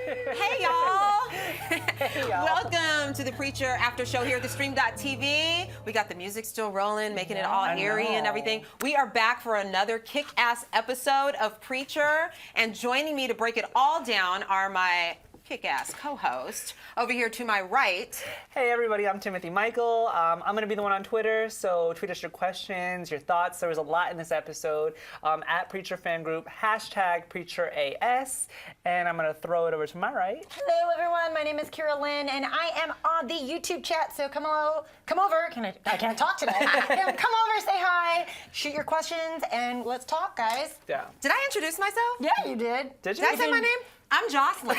Hey, y'all. Hey, y'all. Welcome to the Preacher After Show here at the Stream.tv. We got the music still rolling, making it all eerie and everything. We are back for another kick-ass episode of Preacher, and joining me to break it all down are my kick-ass co-host over here to my right. Hey everybody, I'm Timothy Michael. I'm going to be the one on Twitter, so tweet us your questions, your thoughts. There was a lot in this episode. At Preacher Fan Group, hashtag PreacherAS, and I'm going to throw it over to my right. Hello everyone, my name is Kira Lynn, and I am on the YouTube chat, so come over. I can't talk today. Come over, say hi, shoot your questions, and let's talk, guys. Yeah. Did I introduce myself? Yeah, you did. Did you? Did I say my name? I'm Jocelyn.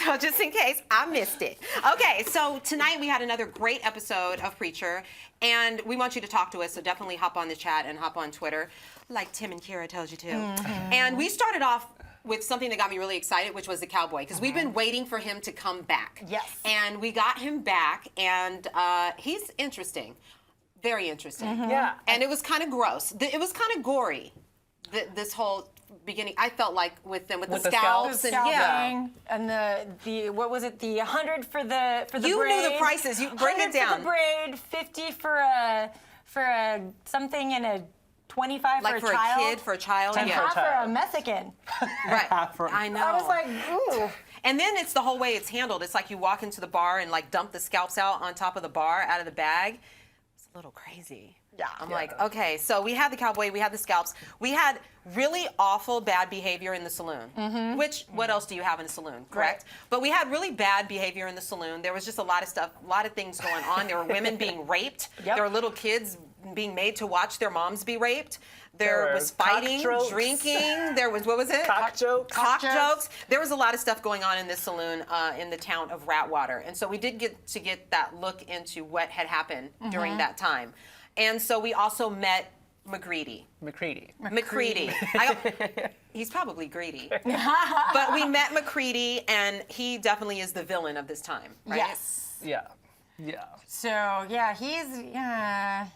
So just in case I missed it. Okay, so tonight we had another great episode of Preacher, and we want you to talk to us, so definitely hop on the chat and hop on Twitter, like Tim and Kira told you to. And we started off with something that got me really excited, which was the cowboy, because we've been waiting for him to come back. Yes. And we got him back, and he's interesting. Very interesting. Yeah. And it was kind of gross. It was kind of gory, this whole beginning. I felt like with the scalps and Scalping, and the what was it? The 100 for the You braid. knew the prices. You break it 100 down. for the braid, 50 for a something, and a 25 Like for a child. for a child. and Yeah. half for a child. Mexican. Right. For- I know. I was like, ooh. And then it's the whole way it's handled. It's like you walk into the bar and like dump the scalps out on top of the bar out of the bag. It's a little crazy. Yeah. I'm like, okay, so we had the cowboy, we had the scalps. We had really awful bad behavior in the saloon, which, what else do you have in a saloon, correct? Right. But we had really bad behavior in the saloon. There was just a lot of stuff, a lot of things going on. There were women being raped. Yep. There were little kids being made to watch their moms be raped. There There were was fighting, cock jokes. drinking. There was, what was it? Cock jokes. Cock jokes. jokes. There was a lot of stuff going on in this saloon in the town of Ratwater. And so we did get to get that look into what had happened during that time. And so we also met McCready. McCready. He's probably greedy. But we met McCready, and he definitely is the villain of this time, right? Yes. Yeah. Yeah. So yeah, he's not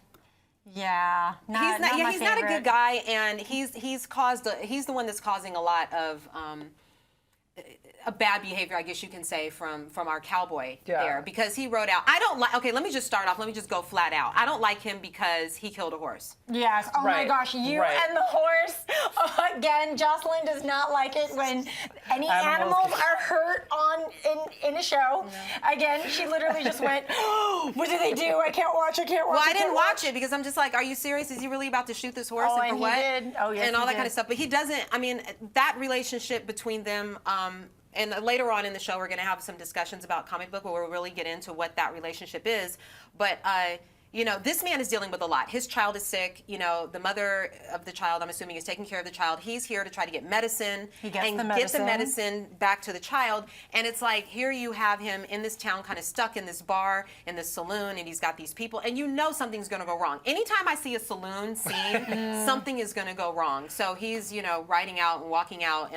my He's not a favorite. good guy, and he's the one that's causing a lot of a bad behavior, I guess you can say, from our cowboy there, because he wrote out. I don't like. Okay, let me just start off. Let me just go flat out. I don't like him because he killed a horse. Yes. Oh my Right. gosh, you Right. and the horse. Again, Jocelyn does not like it when any Animals animals get- are hurt in a show. Again, she literally just went, oh, what did they do? I can't watch. Well, I didn't watch it because I'm just like, are you serious? Is he really about to shoot this horse? Oh, and for and he what? did. Oh, yes, and all he that kind did. of stuff. But he doesn't. I mean, that relationship between them. And later on in the show, we're going to have some discussions about comic book where we'll really get into what that relationship is. But, you know, this man is dealing with a lot. His child is sick. You know, the mother of the child, I'm assuming, is taking care of the child. He's here to try to get medicine He gets and the get the medicine. medicine back to the child. And it's like, here you have him in this town, kind of stuck in this bar, in this saloon, and he's got these people. And you know something's going to go wrong. Anytime I see a saloon scene, something is going to go wrong. So he's, you know, riding out and walking out,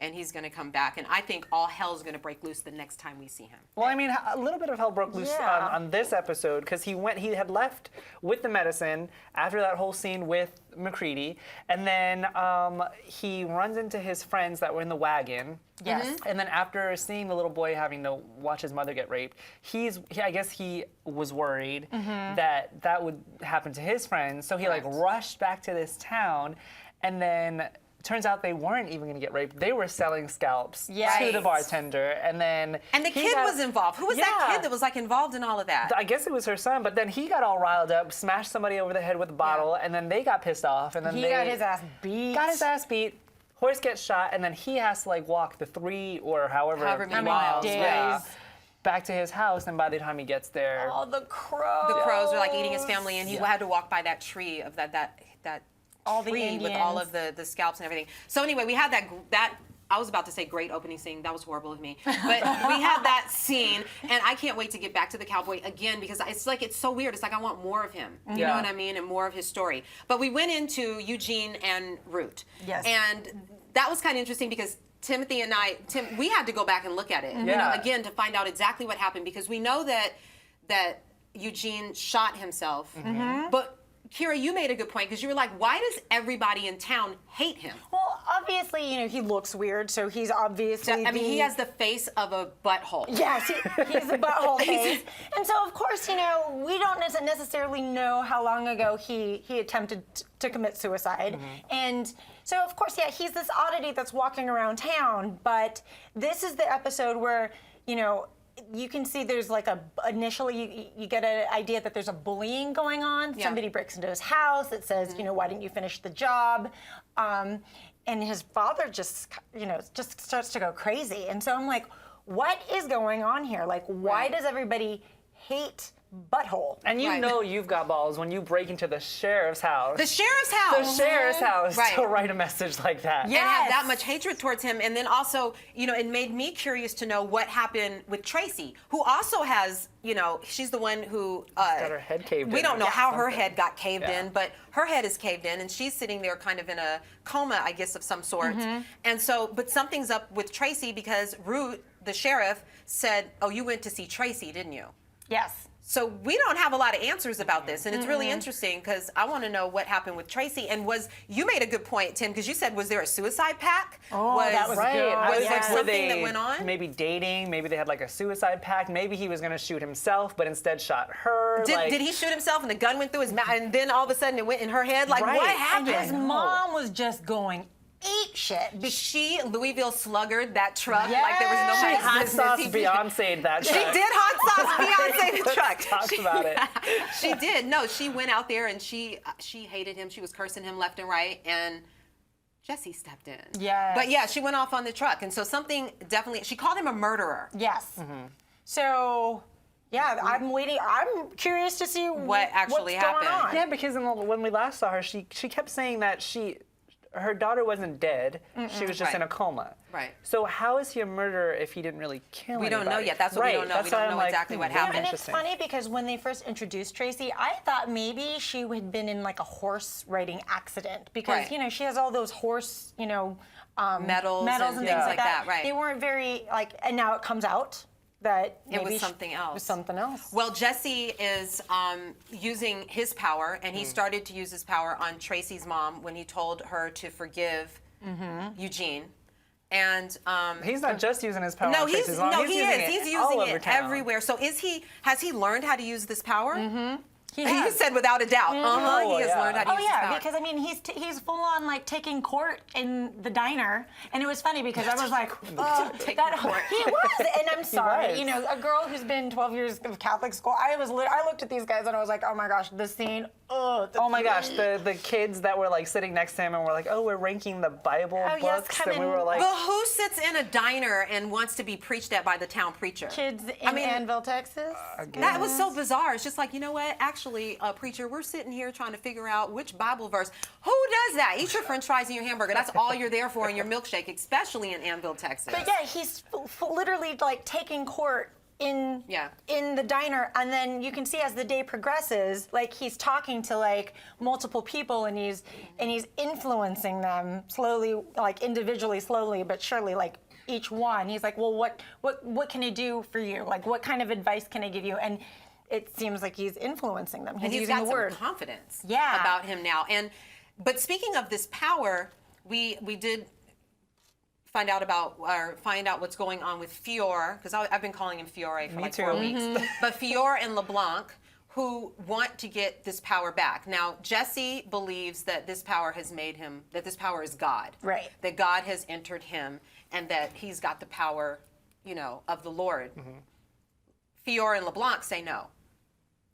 and he's going to come back. And I think all hell's going to break loose the next time we see him. Well, I mean, a little bit of hell broke loose Yeah. on this episode because he had left with the medicine after that whole scene with McCready, and then he runs into his friends that were in the wagon. Yes. And then after seeing the little boy having to watch his mother get raped, I guess he was worried that would happen to his friends, so he like rushed back to this town, and then. Turns out they weren't even going to get raped. They were selling scalps to the Yes. bartender, and then And the kid was involved. Who was that Yeah. kid that was like involved in all of that? I guess it was her son, but then he got all riled up, smashed somebody over the head with a bottle, and then they got pissed off, and then He they got his ass beat. got his ass beat. Horse gets shot, and then he has to like walk the 3 or however many miles days. back to his house, and by the time he gets there, Oh, the crows. The crows were like eating his family, and he had to walk by that tree of that All the tree with all Indians. of the scalps and everything. So anyway, we had that. I was about to say great opening scene. That was horrible of me. But we had that scene, and I can't wait to get back to the cowboy again because it's so weird. It's like I want more of him. You know Yeah. what I mean? And more of his story. But we went into Eugene and Root. Yes. And that was kind of interesting because Timothy and we had to go back and look at it, you know, Yeah. again, to find out exactly what happened because we know that Eugene shot himself, but Kira, you made a good point because you were like, why does everybody in town hate him? Well, obviously, he looks weird, so he's obviously. He has the face of a butthole. Yes, he's the butthole face. And so, of course, we don't necessarily know how long ago he attempted to commit suicide. And so, of course, yeah, he's this oddity that's walking around town. But this is the episode where, you can see there's like initially you get an idea that there's a bullying going on. Yeah. Somebody breaks into his house. It says, why didn't you finish the job? And his father just starts to go crazy. And so I'm like, what is going on here? Like, why does everybody hate Butthole? And you've got balls when you break into the sheriff's house. The sheriff's house. The sheriff's house Right. to write a message like that. And have that much hatred towards him. And then also, it made me curious to know what happened with Tracy, who also has, she's the one who got her head caved in. We don't know how her Something. head got caved in, but her head is caved in, and she's sitting there kind of in a coma, I guess, of some sort. And so, but something's up with Tracy because Root, the sheriff, said, "Oh, you went to see Tracy, didn't you?" Yes. So we don't have a lot of answers about this, and it's really interesting because I want to know what happened with Tracy. And you made a good point, Tim, because you said, was there a suicide pact? Oh, that was Right. good. I was Was like, there were something they that went on? maybe dating? Maybe they had like a suicide pact. Maybe he was going to shoot himself, but instead shot her. Did he shoot himself and the gun went through his mouth, and then all of a sudden it went in her head? Like, Right. what And happened? his mom was just going ape shit. She Louisville sluggered that truck Yes. like there was She nobody's hot business. sauce He- Beyonce'd that She truck. did hot sauce Beyonce the truck. Talk about it. She did. No, she went out there and she hated him. She was cursing him left and right, and Jesse stepped in. Yes. But yeah, she went off on the truck, and so something definitely. She called him a murderer. Yes. So, yeah, I'm waiting. I'm curious to see What actually what's going happened. on. Yeah, because when we last saw her, she kept saying that her daughter wasn't dead. She was just Right. in a coma. Right. So how is he a murderer if he didn't really kill We don't know anybody? yet. That's what we Right. don't know. That's We don't why know I'm like, exactly what very happened. And it's interesting. funny because when they first introduced Tracy, I thought maybe she had been in like a horse riding accident because Right. she has all those horse Medals and and things things like that, right. They weren't very and now it comes out that It was maybe something It else. was something else. Well, Jesse is using his power, and he started to use his power on Tracy's mom when he told her to forgive Eugene. And He's not just using his power. no, on he's Tracy's mom. he using is. it He's all using over it town. everywhere. So has he learned how to use this power? He He has. said without a doubt. Oh, He has yeah. learned how to Oh use his yeah, power. because he's full on like taking court in the diner, and it was funny because I was like, court. he was, and I'm sorry, was. a girl who's been 12 years of Catholic school. I looked at these guys and I was like, oh my gosh, this scene. Oh my gosh, the kids that were like sitting next to him and were like, oh, we're ranking the Bible Oh, yes, books, come and we in. were like, But who sits in a diner and wants to be preached at by the town preacher? Kids in Annville, Texas. That was so bizarre. It's just like, you know what? Actually, preacher, we're sitting here trying to figure out which Bible verse. Who does that? Eat your French fries and your hamburger. That's all you're there for in your milkshake, especially in Annville, Texas. But yeah, he's literally like taking court in the diner, and then you can see as the day progresses, like he's talking to like multiple people, and he's influencing them slowly, like individually, slowly but surely, like each one. He's like, well, what can I do for you? Like, what kind of advice can I give you? And it seems like he's influencing them. and he's using got the word. some confidence Yeah. about him now. But speaking of this power, we did find out what's going on with Fior, because I've been calling him Fiore for like 4 weeks. But Fior and LeBlanc, who want to get this power back. Now, Jesse believes that this power this power is God. Right. That God has entered him and that he's got the power, of the Lord. Fior and LeBlanc say no.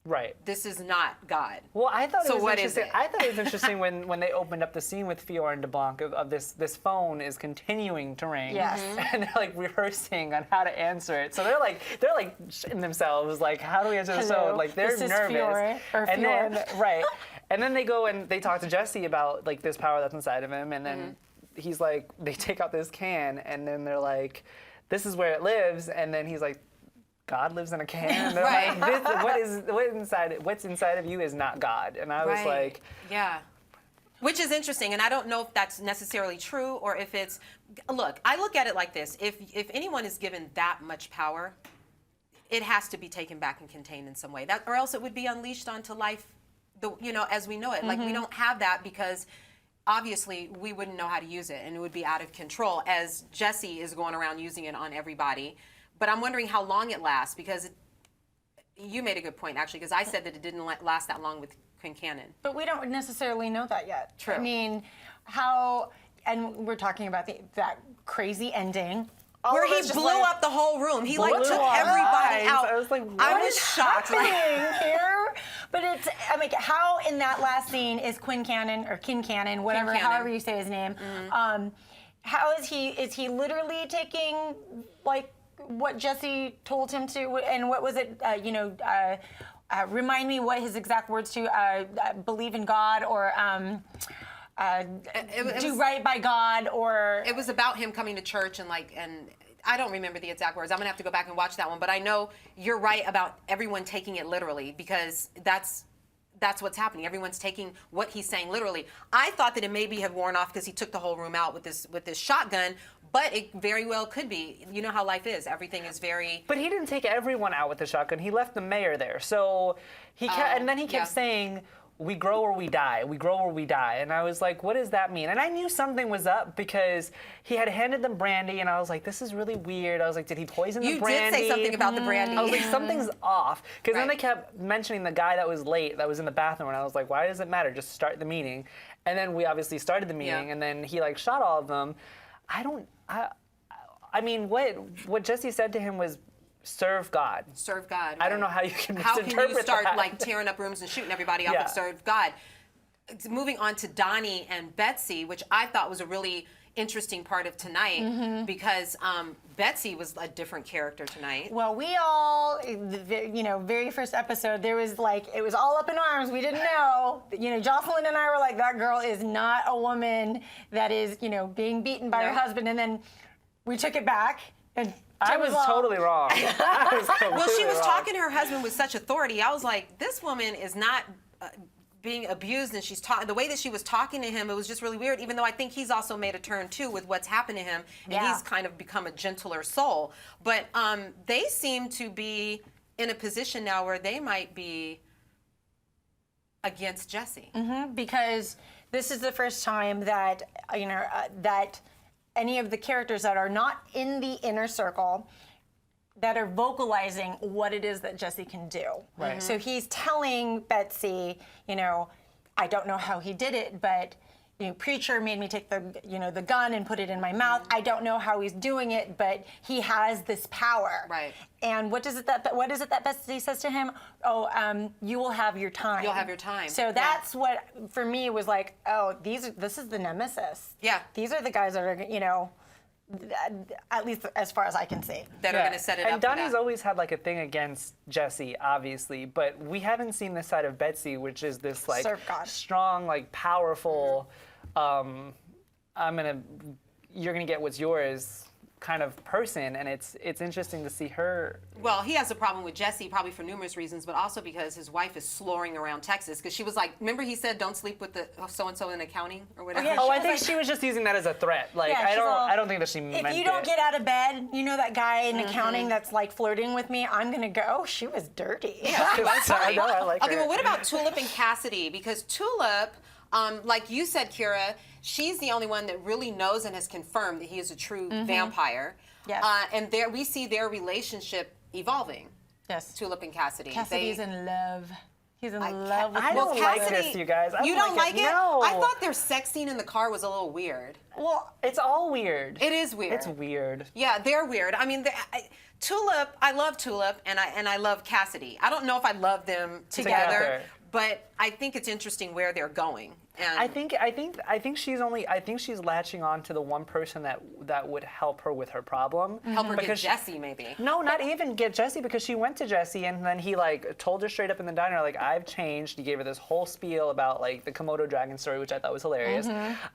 right. This is not God. Well, I thought it So was what is interesting. it? I thought it was interesting when they opened up the scene with Fior and DeBlanc of this phone is continuing to ring. Yes. And they're like rehearsing on how to answer it. So they're like shitting themselves, like, how do we answer this Hello, phone? Like they're this is nervous. Fiore, or and Fior. then right. And then they go and they talk to Jesse about like this power that's inside of him, and then he's like, they take out this can, and then they're like, this is where it lives, and then he's like, God lives in a can. And they're Right. like, what's inside of you is not God. And I was like, yeah. Which is interesting, and I don't know if that's necessarily true or if it's. Look, I look at it like this: if anyone is given that much power, it has to be taken back and contained in some way, or else it would be unleashed onto life as we know it. Like we don't have that because obviously we wouldn't know how to use it and it would be out of control as Jesse is going around using it on everybody. But I'm wondering how long it lasts because you made a good point actually because I said that it didn't last that long with Quincannon. But we don't necessarily know that yet. True. I mean, and we're talking about that crazy ending. Where he blew up the whole room. He like took everybody out. I was like, I was shocked. Happening here? But how in that last scene is Quincannon or Kincannon, whatever, Quincannon. however you say his name, how is he literally taking like what Jesse told him to, and what was it, remind me what his exact words to, believe in God or, do right by God, or it was about him coming to church and I don't remember the exact words. I'm gonna have to go back and watch that one, but I know you're right about everyone taking it literally because that's what's happening. Everyone's taking what he's saying literally. I thought that it maybe had worn off because he took the whole room out with this shotgun, but it very well could be. You know how life is. Everything is very. But he didn't take everyone out with the shotgun. He left the mayor there. So he kept, and then he kept saying, we grow or we die. We grow or we die. And I was like, what does that mean? And I knew something was up because he had handed them brandy, and I was like, this is really weird. I was like, did he poison the brandy? You did say something about the brandy. I was like, something's off. Because then Right. they kept mentioning the guy that was late, that was in the bathroom, and I was like, why does it matter? Just start the meeting. And then we obviously started the meeting, and then he like shot all of them. I mean, what Jesse said to him was, serve God. Serve God. I don't know how you can How can you start that. like tearing up rooms and shooting everybody up and serve God? Moving on to Donnie and Betsy, which I thought was a really interesting part of tonight because Betsy was a different character tonight. Well, we all, very first episode, there was it was all up in arms. We didn't know. Jocelyn and I were like, that girl is not a woman that is, being beaten by her husband. And then we took it back. And I was totally wrong. Well, she was talking to her husband with such authority. I was like, this woman is not being abused, and she's talking the way that she was talking to him. It was just really weird. Even though I think he's also made a turn too with what's happened to him, and he's kind of become a gentler soul. But they seem to be in a position now where they might be against Jesse. Because this is the first time that that any of the characters that are not in the inner circle that are vocalizing what it is that Jesse can do. Right. So he's telling Betsy, I don't know how he did it, but Preacher made me take the gun and put it in my mouth. I don't know how he's doing it, but he has this power. Right. And what is it that Betsy says to him? Oh, you will have your time. You'll have your time. So that's what for me was like, oh, this is the nemesis. Yeah. These are the guys that are, at least as far as I can see. That are going to set it up. And for Donnie's that. always had like a thing against Jesse, obviously, but we haven't seen this side of Betsy, which is this like Serve God. strong, like powerful, you're gonna get what's yours kind of person, and it's interesting to see her. Well, he has a problem with Jesse probably for numerous reasons, but also because his wife is sloring around Texas because she was like, remember he said don't sleep with the so-and-so in accounting or whatever? yeah, Oh, I was think like- she was just using that as a threat. Like Yeah, she's all, I don't think that she meant it. If you don't get out of bed, that guy in accounting that's like flirting with me, I'm gonna go. She was dirty. Yeah, she was I right. know, I like Okay, her. but what about Tulip and Cassidy? Because Tulip, like you said, Kira, she's the only one that really knows and has confirmed that he is a true vampire. Yes. And there we see their relationship evolving. Yes. Tulip and Cassidy. Cassidy's in love. He's in love with I me. don't like this, you guys. I You don't don't like like it? it? No. I thought their sex scene in the car was a little weird. Well, it's all weird. It is weird. It's weird. Yeah, they're weird. I mean, Tulip, I love Tulip, and I love Cassidy. I don't know if I love them together, but I think it's interesting where they're going. And I think she's latching on to the one person that would help her with her problem. help her get because Jesse, maybe. No, not even get Jesse, because she went to Jesse and then he like told her straight up in the diner, like, I've changed. He gave her this whole spiel about like the Komodo dragon story, which I thought was hilarious.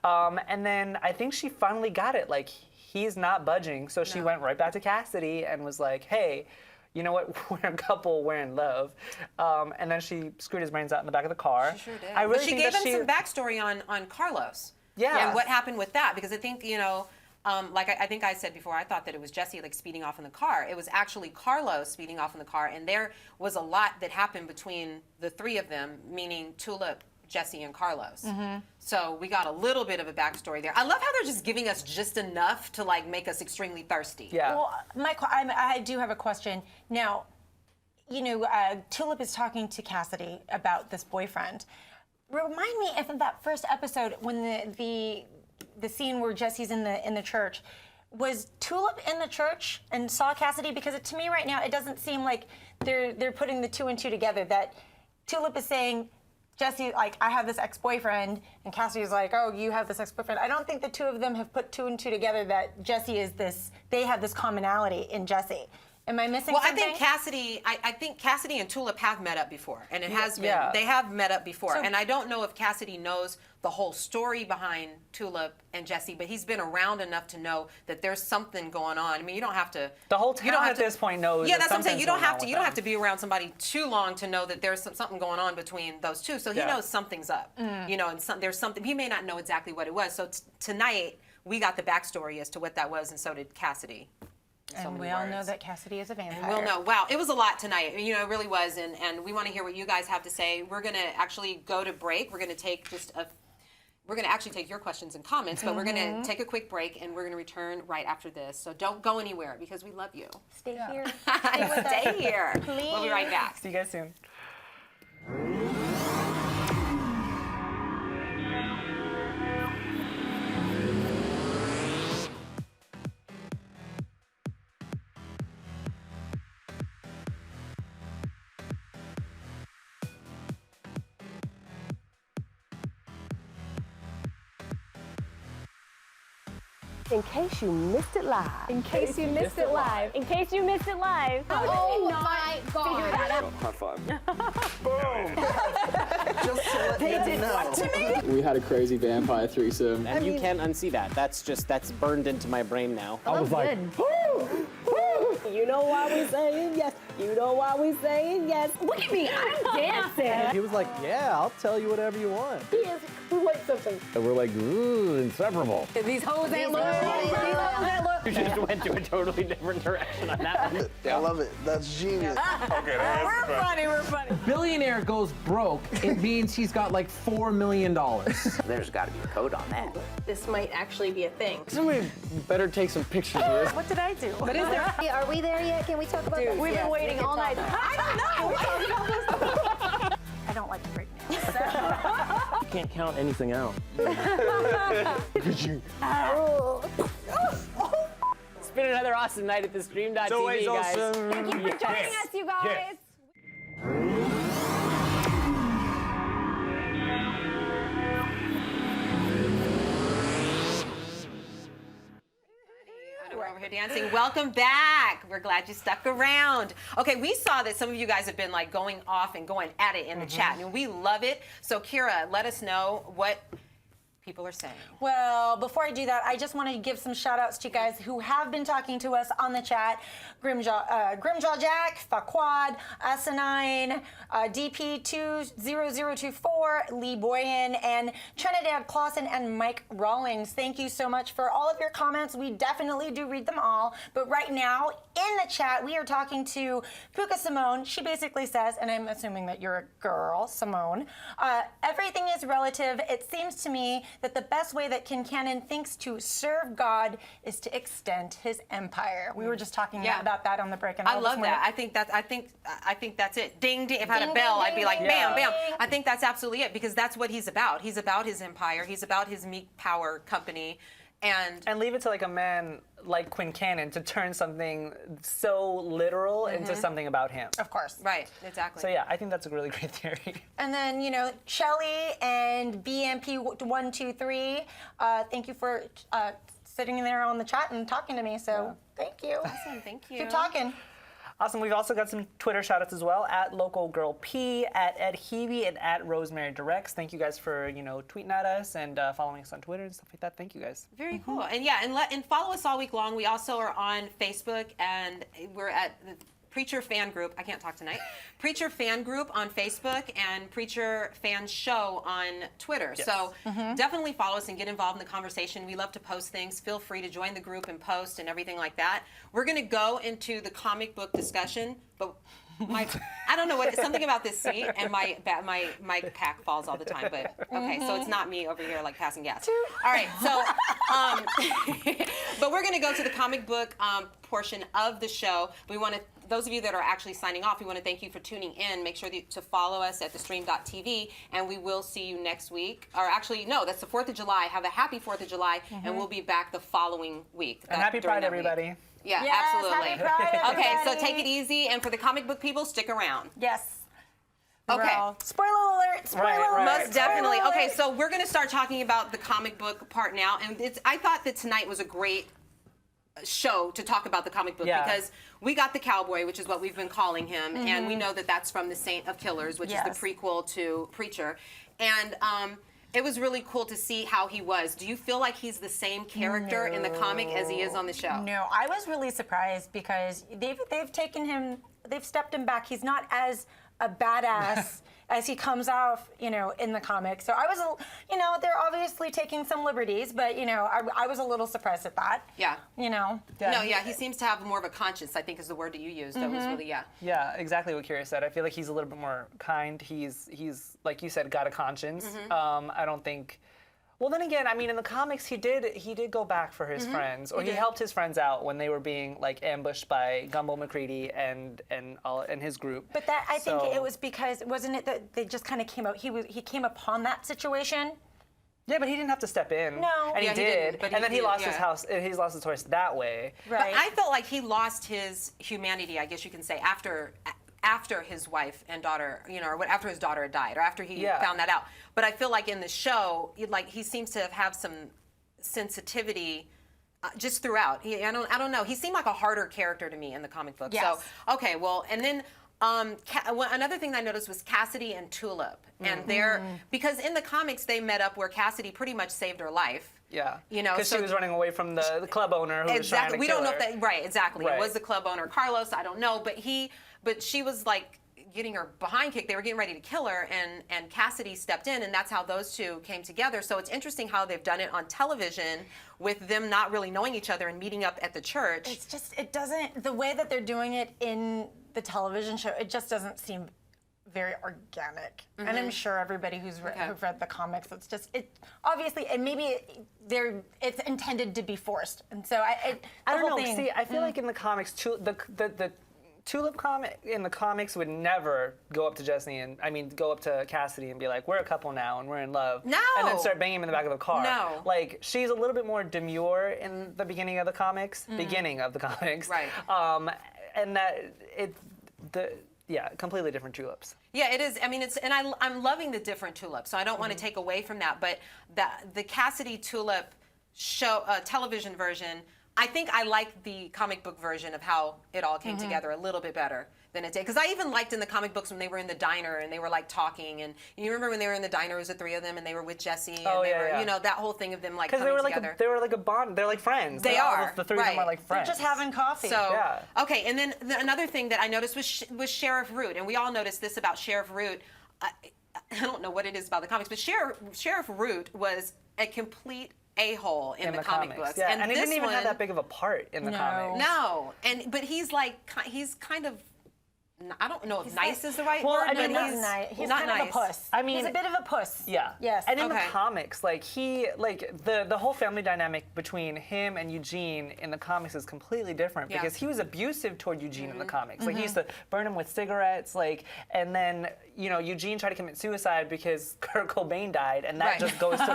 And then I think she finally got it. Like, he's not budging. So she went right back to Cassidy and was like, hey, you know what? We're a couple, we're in love. And then she screwed his brains out in the back of the car. She sure did. I really but she think gave that him some backstory on Carlos. Yeah. And what happened with that, because I think, like I think I said before, I thought that it was Jesse like speeding off in the car. It was actually Carlos speeding off in the car, and there was a lot that happened between the three of them, meaning Tulip, Jesse, and Carlos. So we got a little bit of a backstory there. I love how they're just giving us just enough to like make us extremely thirsty. Yeah. Well, I do have a question. Now, you know, Tulip is talking to Cassidy about this boyfriend. Remind me of that first episode when the scene where Jesse's in the church. Was Tulip in the church and saw Cassidy? Because to me right now, it doesn't seem like they're putting the two and two together. That Tulip is saying, Jesse, like, I have this ex-boyfriend, and Cassidy's like, oh, you have this ex-boyfriend. I don't think the two of them have put two and two together that Jesse is this, they have this commonality in Jesse. Am I missing something? I think Cassidy and Tulip have met up before, and it has been, they have met up before. And I don't know if Cassidy knows the whole story behind Tulip and Jesse, but he's been around enough to know that there's something going on. I mean, you don't have to. The whole town at this point knows. Yeah, that's what I'm saying. You don't have to be around somebody too long to know that there's something going on between those two. So he knows something's up. You know, and there's something. He may not know exactly what it was. So tonight we got the backstory as to what that was, and so did Cassidy. And we all know that Cassidy is a vampire. And we'll know. Wow, it was a lot tonight. You know, it really was. And we want to hear what you guys have to say. We're going to actually go to break. We're going to take we're going to actually take your questions and comments, but we're going to take a quick break, and we're going to return right after this. So don't go anywhere because we love you. Stay here. Stay here. Please. We'll be right back. See you guys soon. In case you missed it live. In case you missed it live. In case you missed it live. How did we not figure that out? High five. Just to let They did what to me? We had a crazy vampire threesome. And you can't unsee that. That's burned into my brain now. I was like, you know why we saying yes. You know why we saying yes. Look at me, I'm dancing. He was like, yeah, I'll tell you whatever you want. He is like something. And we're like, ooh, inseparable. These hoes ain't look. You just went to a totally different direction on that one. I love it. That's genius. We're funny. Billionaire goes broke, it means he's got like $4 million. There's got to be a code on that. This might actually be a thing. Somebody better take some pictures of this. What did I do? What is there? Are we there yet? Can we talk about this? We've been waiting all night. I don't like to break nails. You can't count anything out. It's been another awesome night at the Stream.tv, guys. Thank you for joining us, you guys. We're over here dancing. Welcome back. We're glad you stuck around. Okay, we saw that some of you guys have been like going off and going at it in the chat, and we love it. So Kira, let us know what people are saying. Well, before I do that, I just want to give some shout outs to you guys who have been talking to us on the chat. Grimjaw Jack, Faquad, Asinine, DP20024, Lee Boyan, and Trinidad Clausen and Mike Rawlings. Thank you so much for all of your comments. We definitely do read them all. But right now, in the chat, we are talking to Puka Simone. She basically says, and I'm assuming that you're a girl, Simone, everything is relative. It seems to me that the best way that Kincannon thinks to serve God is to extend his empire. We were just talking about that on the break. And I love that. I think that's it. Ding ding. If I had a bell, I'd be like bam bam. I think that's absolutely it because that's what he's about. He's about his empire. He's about his meat power company. And leave it to like a man like Quincannon to turn something so literal into something about him. Of course. Right, exactly. So yeah, I think that's a really great theory. And then, you know, Shelly and BMP123, thank you for sitting there on the chat and talking to me. So thank you. Awesome, thank you. Keep talking. Awesome. We've also got some Twitter shout-outs as well, at LocalGirlP, at Ed Hebe, and at Rosemary Directs. Thank you guys for, you know, tweeting at us and following us on Twitter and stuff like that. Thank you guys. Very cool. And yeah, and follow us all week long. We also are on Facebook, and we're at Preacher Fan Group. I can't talk tonight. Preacher Fan Group on Facebook and Preacher Fan Show on Twitter. Yes. So definitely follow us and get involved in the conversation. We love to post things. Feel free to join the group and post and everything like that. We're going to go into the comic book discussion, but I don't know what something about this seat and my pack falls all the time. But okay, so it's not me over here like passing gas. All right, so but we're going to go to the comic book portion of the show. We want to. Those of you that are actually signing off, we want to thank you for tuning in. Make sure to follow us at thestream.tv, and we will see you next week. Or actually, no, that's the 4th of July. Have a happy 4th of July, and we'll be back the following week. And happy Pride, everybody. Yeah, Yes, absolutely. happy Pride, Okay, so everybody. take it easy, and for the comic book people, stick around. Yes. Okay. Well, spoiler alert! Spoiler alert! Most definitely. spoiler Okay, alert. so we're going to start talking about the comic book part now, and I thought that tonight was a great show to talk about the comic book because we got the cowboy, which is what we've been calling him, and we know that that's from the Saint of Killers, which is the prequel to Preacher, and it was really cool to see how he was. Do you feel like he's the same character in the comic as he is on the show? No, I was really surprised because they've taken him, they've stepped him back. He's not as a badass as he comes off, in the comic. So I was, they're obviously taking some liberties, but I was a little surprised at that. Yeah. No, he seems to have more of a conscience, I think is the word that you used. That was really, Yeah, exactly what Kira said. I feel like he's a little bit more kind. He's like you said, got a conscience. I don't think. Well, then again, I mean, in the comics, he did go back for his friends, or he helped his friends out when they were being like ambushed by Gumbo McCready and his group. But that I think it was because wasn't it that they just kind of came out? He came upon that situation. Yeah, but he didn't have to step in. No. And Yeah, he he did. didn't, but And he then he did, lost yeah. his house. He's lost his horse that way. Right. But I felt like he lost his humanity, I guess you can say, after his wife and daughter, or after his daughter had died, or after he found that out. But I feel like in the show, he seems to have some sensitivity just throughout. I don't know. He seemed like a harder character to me in the comic book. Yes. So okay, well, and then. Another thing I noticed was Cassidy and Tulip, and because in the comics they met up where Cassidy pretty much saved her life. Yeah. Because she was running away from the club owner who was trying to we kill don't know her. if that exactly. Right. It was the club owner Carlos. I don't know, but she was like getting her behind kicked. They were getting ready to kill her, and Cassidy stepped in, and that's how those two came together. So it's interesting how they've done it on television with them not really knowing each other and meeting up at the church. It's just the way that they're doing it in the television show. It just doesn't seem very organic. And I'm sure everybody who've read the comics, obviously, and maybe it's intended to be forced. And so I don't know. See, I feel like in the comics, the Tulip comic in the comics would never go up to go up to Cassidy and be like, "We're a couple now and we're in love." No. And then start banging him in the back of the car. No. Like she's a little bit more demure in the beginning of the comics. Right. And completely different tulips. Yeah, it is. I mean, I'm loving the different tulips, so I don't want to take away from that. But the Cassidy Tulip show television version, I think I like the comic book version of how it all came together a little bit better than it did. Because I even liked in the comic books when they were in the diner and they were like talking. And you remember when they were in the diner, it was the three of them and they were with Jesse. And they were, that whole thing of them like coming together. They were like a bond. They're like friends. They are. The three of them are like friends. they're just having coffee. So, okay, and then another thing that I noticed was Sheriff Root. And we all noticed this about Sheriff Root. I don't know what it is about the comics, but Sheriff Root was a complete a-hole in the comic books. Yeah, and he didn't even have that big of a part in the comics. No, but he's kind of, I don't know if nice is the right well, word, I mean, but he's nice. He's not kind nice. of a puss. I mean, he's a bit of a puss. Yeah. Yes. And in the comics, the whole family dynamic between him and Eugene in the comics is completely different because he was abusive toward Eugene in the comics. Like he used to burn him with cigarettes, and then Eugene tried to commit suicide because Kurt Cobain died, and that just goes to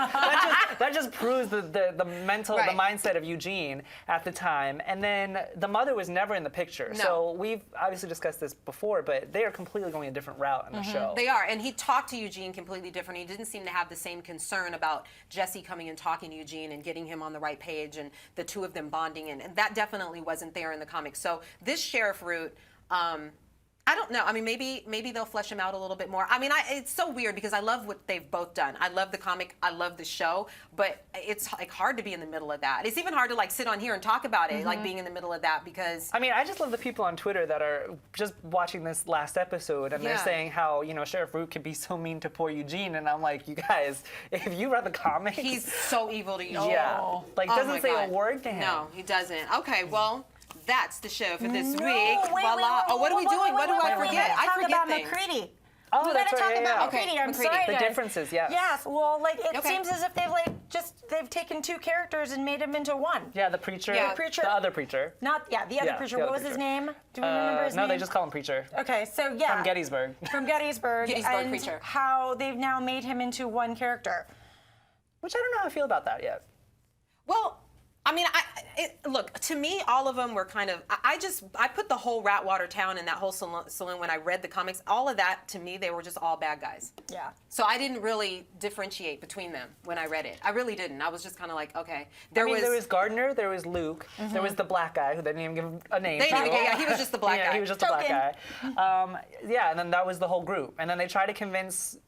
that just proves the mindset of Eugene at the time. And then the mother was never in the picture. No. So we've obviously discussed this before, but they are completely going a different route in the show. They are, and he talked to Eugene completely different. He didn't seem to have the same concern about Jesse coming and talking to Eugene and getting him on the right page and the two of them bonding, and that definitely wasn't there in the comics. So this Sheriff Root, I don't know. I mean, maybe they'll flesh him out a little bit more. I mean, it's so weird because I love what they've both done. I love the comic. I love the show. But it's like hard to be in the middle of that. It's even hard to like sit on here and talk about it, like being in the middle of that because. I mean, I just love the people on Twitter that are just watching this last episode and they're saying how Sheriff Root can be so mean to poor Eugene, and I'm like, you guys, if you read the comics, he's so evil to Eugene. Yeah, like doesn't say a word to him. No, he doesn't. Okay, well. That's the show for this week. Wait, Voila. Oh, what are we doing? What do I forget? I forget things. McCready. Oh, we that's gotta right. talk about Okay, McCready. I'm McCready. sorry, The guys. differences, yes. Yes. Well, like it Okay. seems as if they've taken two characters and made them into one. Yeah, the preacher. Yeah. The preacher. The other preacher. Not the other Yeah, preacher. the What other was his preacher. name? Do we remember his No, name? they just call him preacher. Okay, so yeah. From Gettysburg. From Gettysburg. Gettysburg and preacher. how they've now made him into one character. Which I don't know how I feel about that yet. Well, I mean, look, to me, all of them were kind of, I put the whole Ratwater town and that whole saloon when I read the comics, all of that, to me, they were just all bad guys. Yeah. So I didn't really differentiate between them when I read it. I really didn't. I was just kind of like, okay. There was Gardner, there was Luke, there was the black guy who they didn't even give a name. They didn't to. even get, he was just the black Yeah, guy. he was just a black guy. Yeah, and then that was the whole group. And then they tried to convince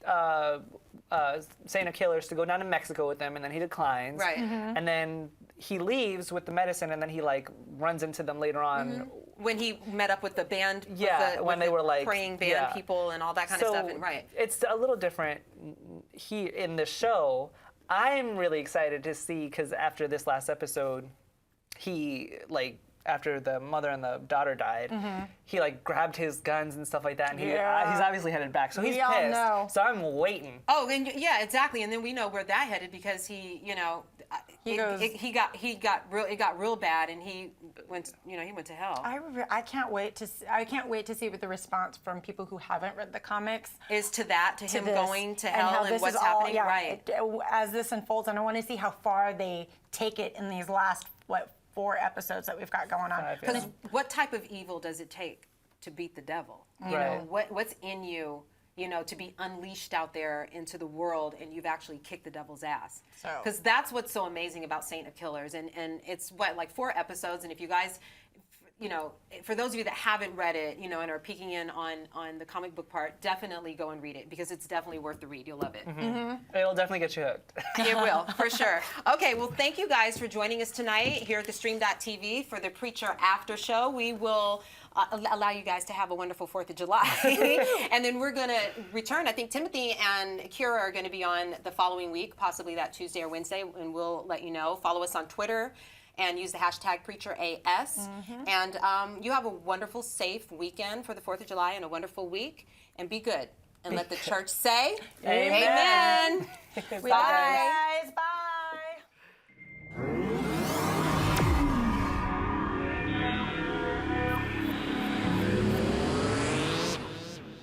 Saint of Killers to go down to Mexico with them, and then he declines. Right. And then he leaves with the medicine, and then he like runs into them later on. When he met up with the band, Yeah, when they were like praying band people and all that kind of stuff. And, right. It's a little different. In the show, I'm really excited to see because after this last episode, he like. After the mother and the daughter died, he like grabbed his guns and stuff like that, and he's obviously headed back. So he's We all pissed. know. So I'm waiting. Oh, and yeah, exactly. And then we know where that headed because he, it got real bad, and he went, he went to hell. I can't wait to see what the response from people who haven't read the comics Is to that, to him this, going to how hell this and what's is all- happening, yeah, right? as this unfolds, and I want to see how far they take it in these last 4 episodes that we've got going on. Because what type of evil does it take to beat the devil? You Right. know, what's in you, to be unleashed out there into the world, and you've actually kicked the devil's ass. Because that's what's so amazing about Saint of Killers, and it's like 4 episodes, and if you guys, for those of you that haven't read it, and are peeking in on the comic book part, definitely go and read it because it's definitely worth the read. You'll love it. It'll definitely get you hooked. It will, for sure. Okay, well, thank you guys for joining us tonight here at the Stream.TV for the Preacher After Show. We will allow you guys to have a wonderful 4th of July. And then we're going to return. I think Timothy and Kira are going to be on the following week, possibly that Tuesday or Wednesday, and we'll let you know. Follow us on Twitter and use the hashtag PreacherAS. And you have a wonderful, safe weekend for the 4th of July and a wonderful week. And be good. And let the church say, Amen. Amen. Bye, guys. Bye.